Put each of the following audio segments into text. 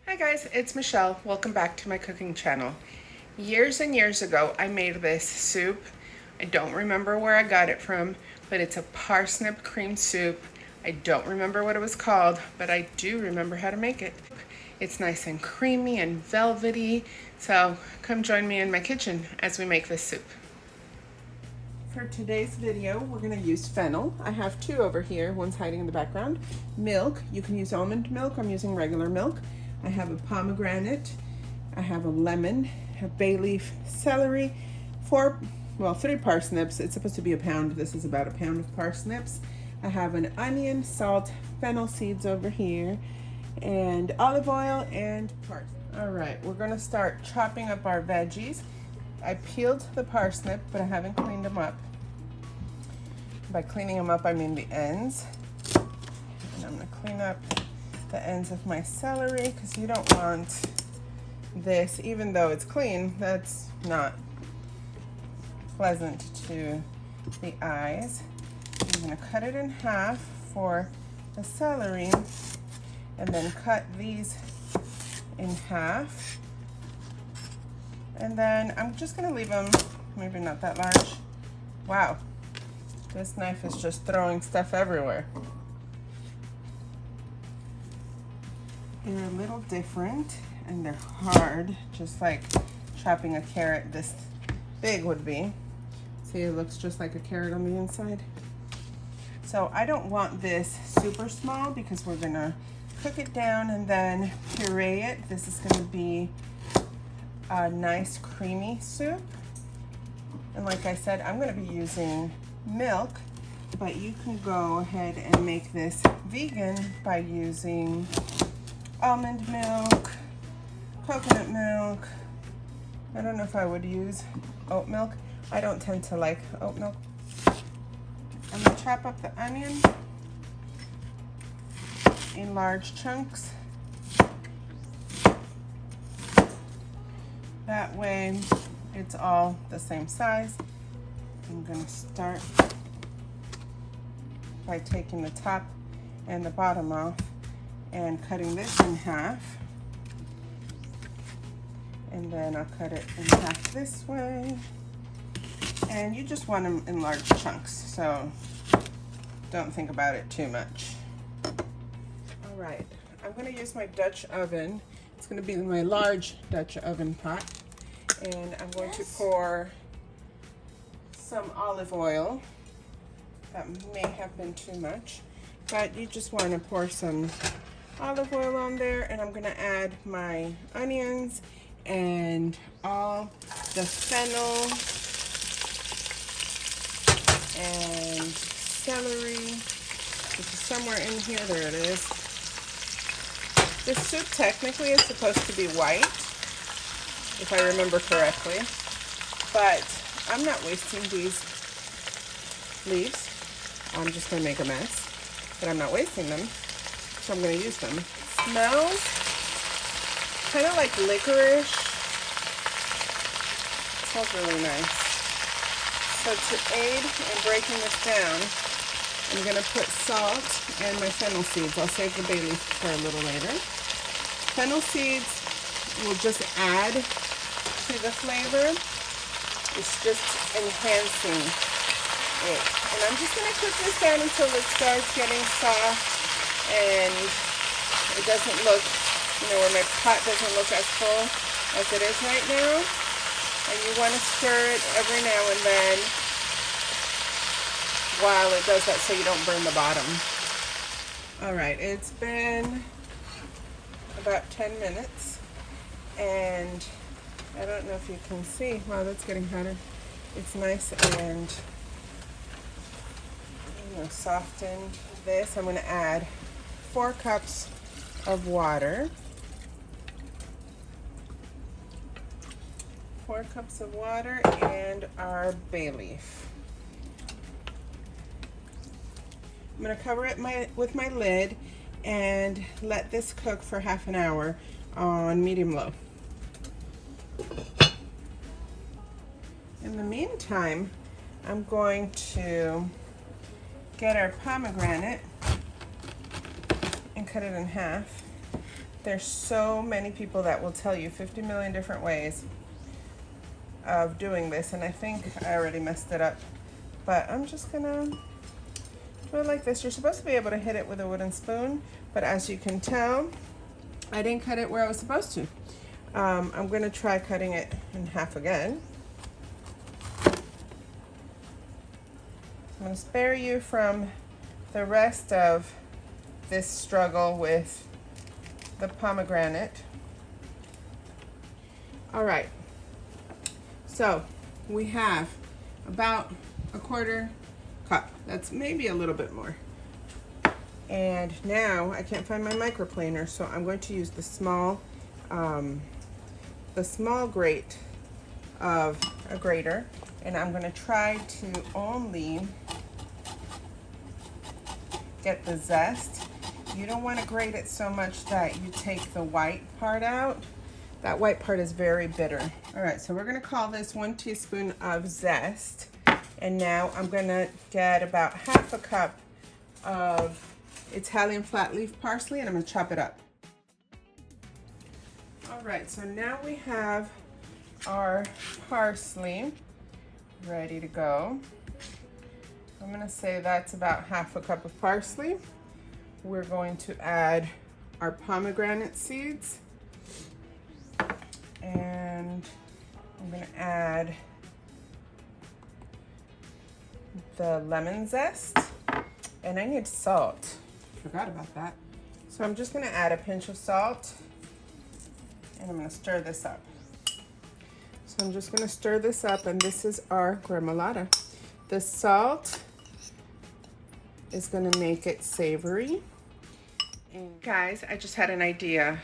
Hi guys, it's Michelle. Welcome back to my cooking channel. Years and years ago, I made this soup. I don't remember where I got it from, but it's a parsnip cream soup. I don't remember what it was called, but I do remember how to make it. It's nice and creamy and velvety, so come join me in my kitchen as we make this soup. For today's video, we're going to use fennel. I have two over here. One's hiding in the background. Milk. You can use almond milk. I'm using regular milk. I have a pomegranate. I have a lemon, a bay leaf, celery, three parsnips. It's supposed to be a pound. This is about a pound of parsnips. I have an onion, salt, fennel seeds over here, and olive oil and parsley. All right, we're going to start chopping up our veggies. I peeled the parsnip, but I haven't cleaned them up. By cleaning them up, I mean the ends. And I'm going to clean up the ends of my celery because you don't want this, even though it's clean, that's not pleasant to the eyes. I'm going to cut it in half for the celery and then cut these in half. And then I'm just going to leave them, maybe not that large. Wow, this knife is just throwing stuff everywhere. They're a little different and they're hard, just like chopping a carrot this big would be. See, it looks just like a carrot on the inside. So I don't want this super small because we're gonna cook it down and then puree it. This is gonna be a nice creamy soup. And like I said, I'm gonna be using milk, but you can go ahead and make this vegan by using almond milk, coconut milk. I don't know if I would use oat milk. I don't tend to like oat milk. I'm gonna chop up the onion in large chunks. That way it's all the same size. I'm gonna start by taking the top and the bottom off and cutting this in half. And then I'll cut it in half this way. And you just want them in large chunks, so don't think about it too much. All right, I'm gonna use my Dutch oven. It's gonna be my large Dutch oven pot. And I'm going to pour some olive oil. That may have been too much, but you just want to pour some olive oil on there, and I'm going to add my onions and all the fennel and celery, which is somewhere in here. There it is. This soup technically is supposed to be white, if I remember correctly, but I'm not wasting these leaves. I'm just going to make a mess, but I'm not wasting them, so I'm going to use them. It smells kind of like licorice. It smells really nice. So to aid in breaking this down, I'm going to put salt and my fennel seeds. I'll save the bay leaf for a little later. Fennel seeds will just add to the flavor. It's just enhancing it. And I'm just going to cook this down until it starts getting soft and it doesn't look, where my pot doesn't look as full as it is right now. And you want to stir it every now and then while it does that so you don't burn the bottom. All right, it's been about 10 minutes and I don't know if you can see. Wow, that's getting hotter. It's nice and softened. This, I'm going to add 4 cups of water. 4 cups of water and our bay leaf. I'm going to cover it with my lid and let this cook for half an hour on medium-low. In the meantime, I'm going to get our pomegranate and cut it in half. There's so many people that will tell you 50 million different ways of doing this, and I think I already messed it up. But I'm just gonna do it like this. You're supposed to be able to hit it with a wooden spoon, but as you can tell, I didn't cut it where I was supposed to. I'm gonna try cutting it in half again. I'm gonna spare you from the rest of this struggle with the pomegranate. All right, so we have about a quarter cup. That's maybe a little bit more. And now I can't find my microplaner, so I'm going to use the small grate of a grater, and I'm going to try to only get the zest. You don't want to grate it so much that you take the white part out. That white part is very bitter. All right, so we're going to call this 1 teaspoon of zest. And now I'm going to get about half a cup of Italian flat leaf parsley, and I'm going to chop it up. All right, so now we have our parsley ready to go. I'm going to say that's about half a cup of parsley. We're going to add our pomegranate seeds, and I'm going to add the lemon zest, and I need salt. Forgot about that. So I'm just going to add a pinch of salt, and I'm going to stir this up. So I'm just going to stir this up, and this is our gremolata. The salt is going to make it savory. And guys, I just had an idea.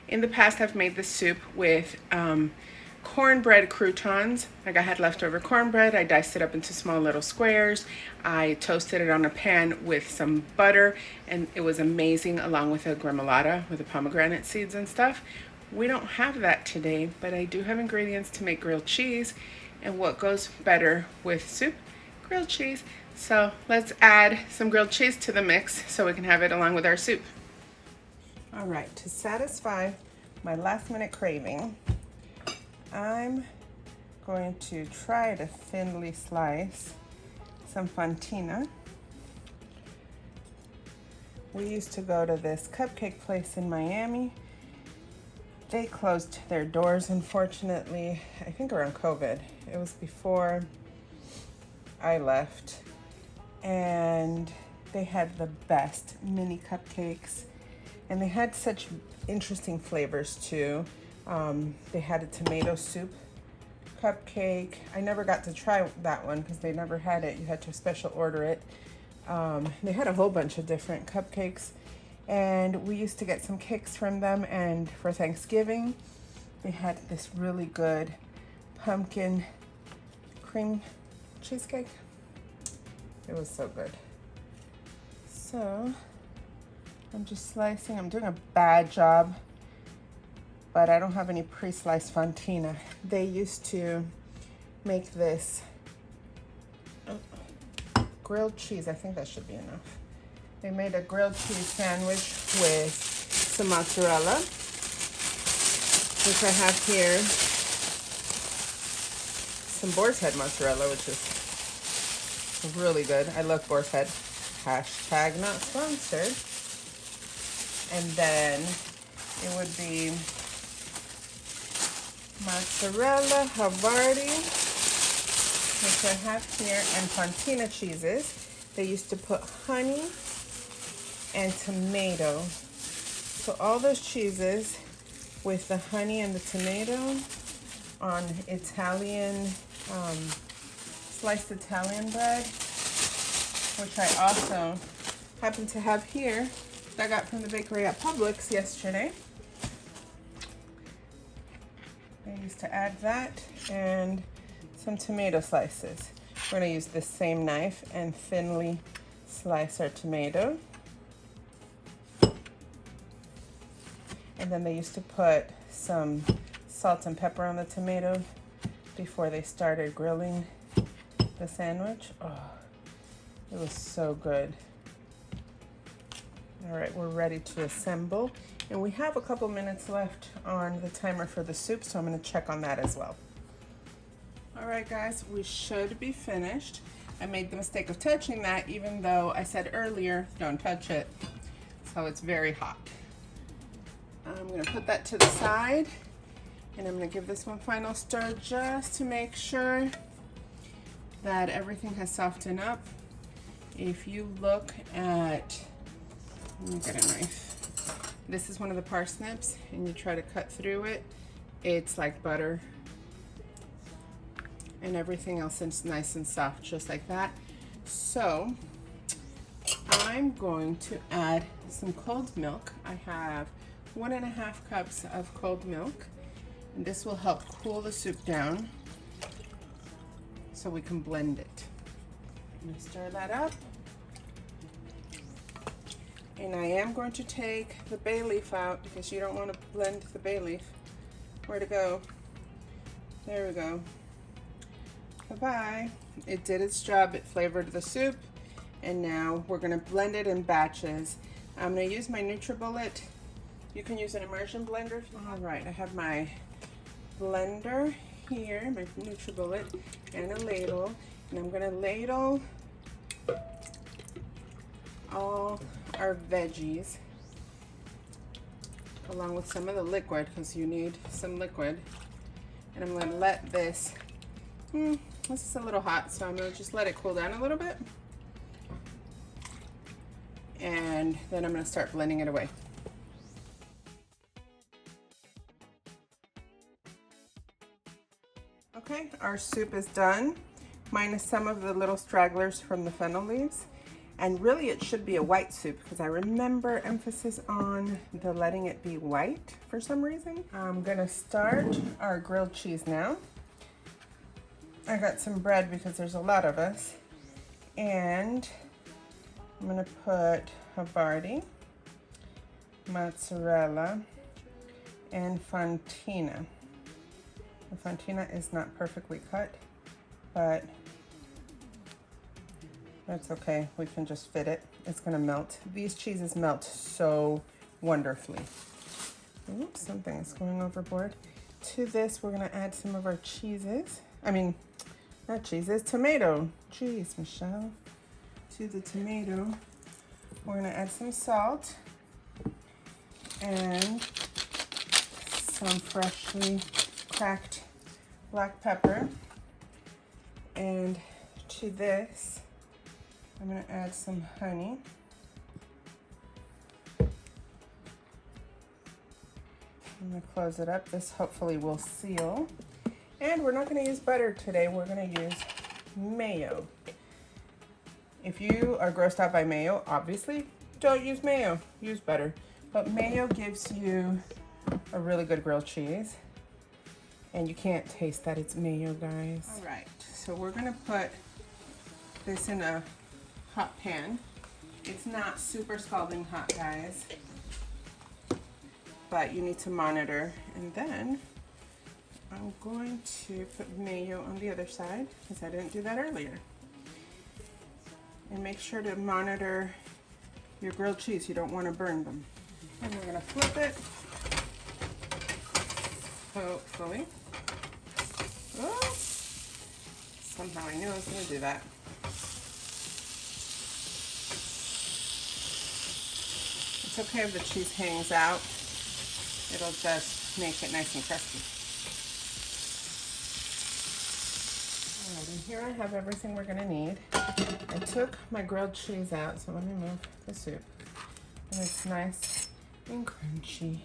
In the past, I've made this soup with cornbread croutons. Like, I had leftover cornbread, I diced it up into small little squares. I toasted it on a pan with some butter, and it was amazing, along with a gremolata with the pomegranate seeds and stuff. We don't have that today, but I do have ingredients to make grilled cheese. And what goes better with soup? Grilled cheese. So let's add some grilled cheese to the mix so we can have it along with our soup. All right, to satisfy my last minute craving, I'm going to try to thinly slice some Fontina. We used to go to this cupcake place in Miami. They closed their doors, unfortunately, I think around COVID. It was before I left. And they had the best mini cupcakes. And they had such interesting flavors too. They had a tomato soup cupcake. I never got to try that one because they never had it. You had to special order it. They had a whole bunch of different cupcakes. And we used to get some cakes from them. And for Thanksgiving, they had this really good pumpkin cream cheesecake. It was so good. So I'm just slicing. I'm doing a bad job, but I don't have any pre-sliced Fontina. They used to make this grilled cheese. I think that should be enough. They made a grilled cheese sandwich with some mozzarella, which I have here. Some boar's head mozzarella, which is really good. I love boar's head. Hashtag not sponsored. And then it would be mozzarella, Havarti, which I have here, and Fontina cheeses. They used to put honey and tomato. So all those cheeses with the honey and the tomato on Italian, sliced Italian bread, which I also happen to have here that I got from the bakery at Publix yesterday. I used to add that and some tomato slices. We're gonna use this same knife and thinly slice our tomato. And then they used to put some salt and pepper on the tomato before they started grilling the sandwich. Oh, it was so good. All right, we're ready to assemble. And we have a couple minutes left on the timer for the soup, so I'm gonna check on that as well. All right, guys, we should be finished. I made the mistake of touching that, even though I said earlier, don't touch it. So it's very hot. I'm gonna put that to the side, and I'm gonna give this one final stir just to make sure that everything has softened up. If you look at, let me get a knife. This is one of the parsnips, and you try to cut through it, it's like butter. And everything else is nice and soft, just like that. So I'm going to add some cold milk. I have 1.5 cups of cold milk, and this will help cool the soup down so we can blend it. I'm gonna stir that up. And I am going to take the bay leaf out because you don't want to blend the bay leaf. Where'd it go? There we go. Bye-bye. It did its job. It flavored the soup, and now we're gonna blend it in batches. I'm gonna use my NutriBullet. You can use an immersion blender. All right, I have my blender here, my NutriBullet, and a ladle, and I'm gonna ladle all our veggies along with some of the liquid, because you need some liquid. And I'm gonna let this, this is a little hot, so I'm gonna just let it cool down a little bit. And then I'm gonna start blending it away. Okay, our soup is done, minus some of the little stragglers from the fennel leaves. And really it should be a white soup because I remember emphasis on the letting it be white for some reason. I'm gonna start our grilled cheese now. I got some bread because there's a lot of us. And I'm gonna put Havarti, Mozzarella, and Fontina. The Fontina is not perfectly cut, but that's okay, we can just fit it. It's gonna melt. These cheeses melt so wonderfully. Oops, something is going overboard. To this, we're gonna add some of our cheeses. I mean, not cheeses, tomato. Jeez, Michelle. To the tomato, we're gonna add some salt and some freshly cracked black pepper. And to this, I'm gonna add some honey. I'm gonna close it up. This hopefully will seal. And we're not gonna use butter today. We're gonna use mayo. If you are grossed out by mayo, obviously don't use mayo, use butter. But mayo gives you a really good grilled cheese. And you can't taste that it's mayo, guys. All right, so we're gonna put this in a hot pan. It's not super scalding hot, guys, but you need to monitor. And then I'm going to put mayo on the other side because I didn't do that earlier. And make sure to monitor your grilled cheese. You don't want to burn them. And we're gonna flip it, hopefully. Oh, somehow I knew I was gonna do that. It's okay if the cheese hangs out. It'll just make it nice and crusty. All right, and here I have everything we're gonna need. I took my grilled cheese out, so let me move the soup. And it's nice and crunchy.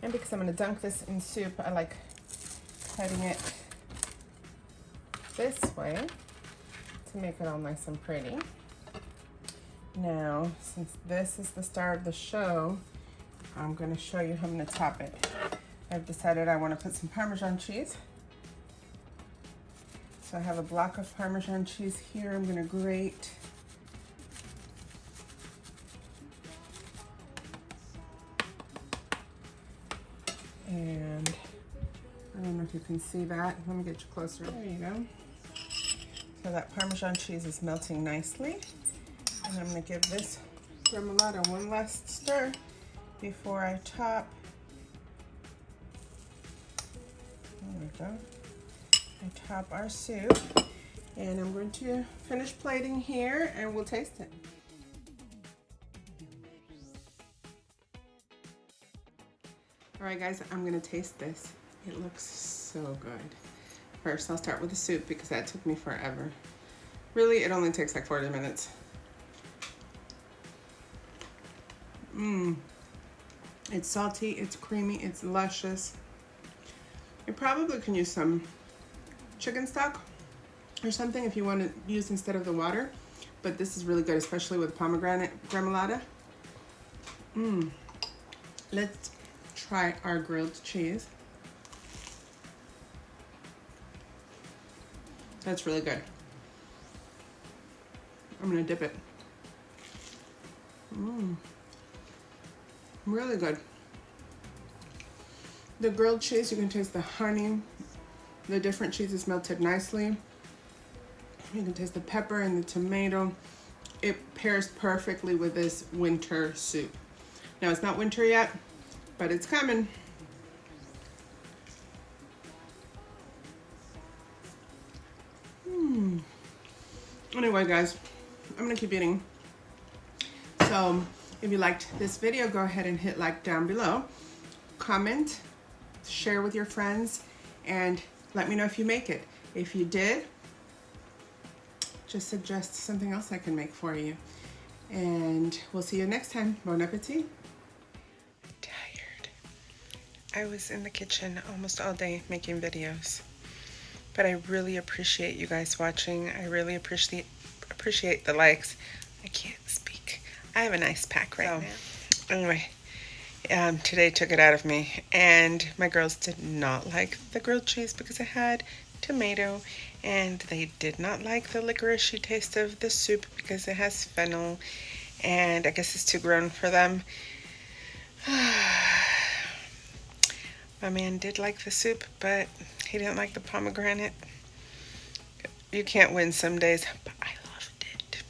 And because I'm gonna dunk this in soup, I like cutting it this way to make it all nice and pretty. Now, since this is the star of the show, I'm gonna show you how I'm gonna top it. I've decided I wanna put some Parmesan cheese. So I have a block of Parmesan cheese here. I'm gonna grate. And I don't know if you can see that. Let me get you closer. There you go. So that Parmesan cheese is melting nicely. And I'm gonna give this Gremolata. One last stir before I top. There we go. I top our soup. And I'm going to finish plating here and we'll taste it. All right guys, I'm gonna taste this. It looks so good. First, I'll start with the soup because that took me forever. Really, it only takes like 40 minutes. It's salty, it's creamy, it's luscious. You probably can use some chicken stock or something if you want to use instead of the water. But this is really good, especially with pomegranate gremolata. Let's try our grilled cheese. That's really good. I'm gonna dip it. Really good. The grilled cheese, you can taste the honey. The different cheeses melted nicely. You can taste the pepper and the tomato. It pairs perfectly with this winter soup. Now it's not winter yet, but it's coming. Anyway guys, I'm gonna keep eating. So if you liked this video, go ahead and hit like down below. Comment, share with your friends, and let me know if you make it. If you did, just suggest something else I can make for you. And we'll see you next time. Bon appetit. I'm tired. I was in the kitchen almost all day making videos. But I really appreciate you guys watching. I really appreciate the likes. I can't speak. I have an ice pack right now. Anyway, today took it out of me. And my girls did not like the grilled cheese because it had tomato. And they did not like the licoricey taste of the soup because it has fennel. And I guess it's too grown for them. My man did like the soup, but he didn't like the pomegranate. You can't win some days, but I loved it.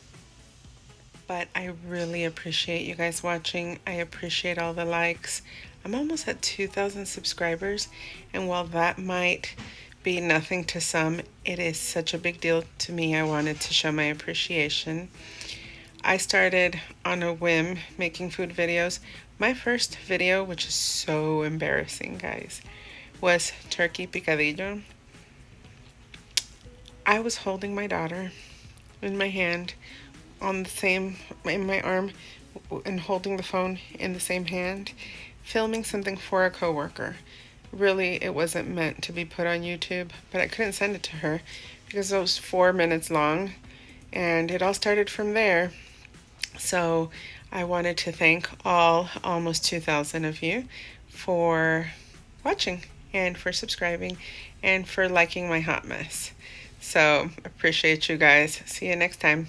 But I really appreciate you guys watching. I appreciate all the likes. I'm almost at 2,000 subscribers, and while that might be nothing to some, it is such a big deal to me. I wanted to show my appreciation. I started on a whim making food videos. My first video, which is so embarrassing, guys, was turkey picadillo. I was holding my daughter in my hand in my arm, and holding the phone in the same hand, filming something for a coworker. Really, it wasn't meant to be put on YouTube, but I couldn't send it to her because it was 4 minutes long, and it all started from there. So I wanted to thank almost 2,000 of you for watching and for subscribing and for liking my hot mess. So appreciate you guys. See you next time.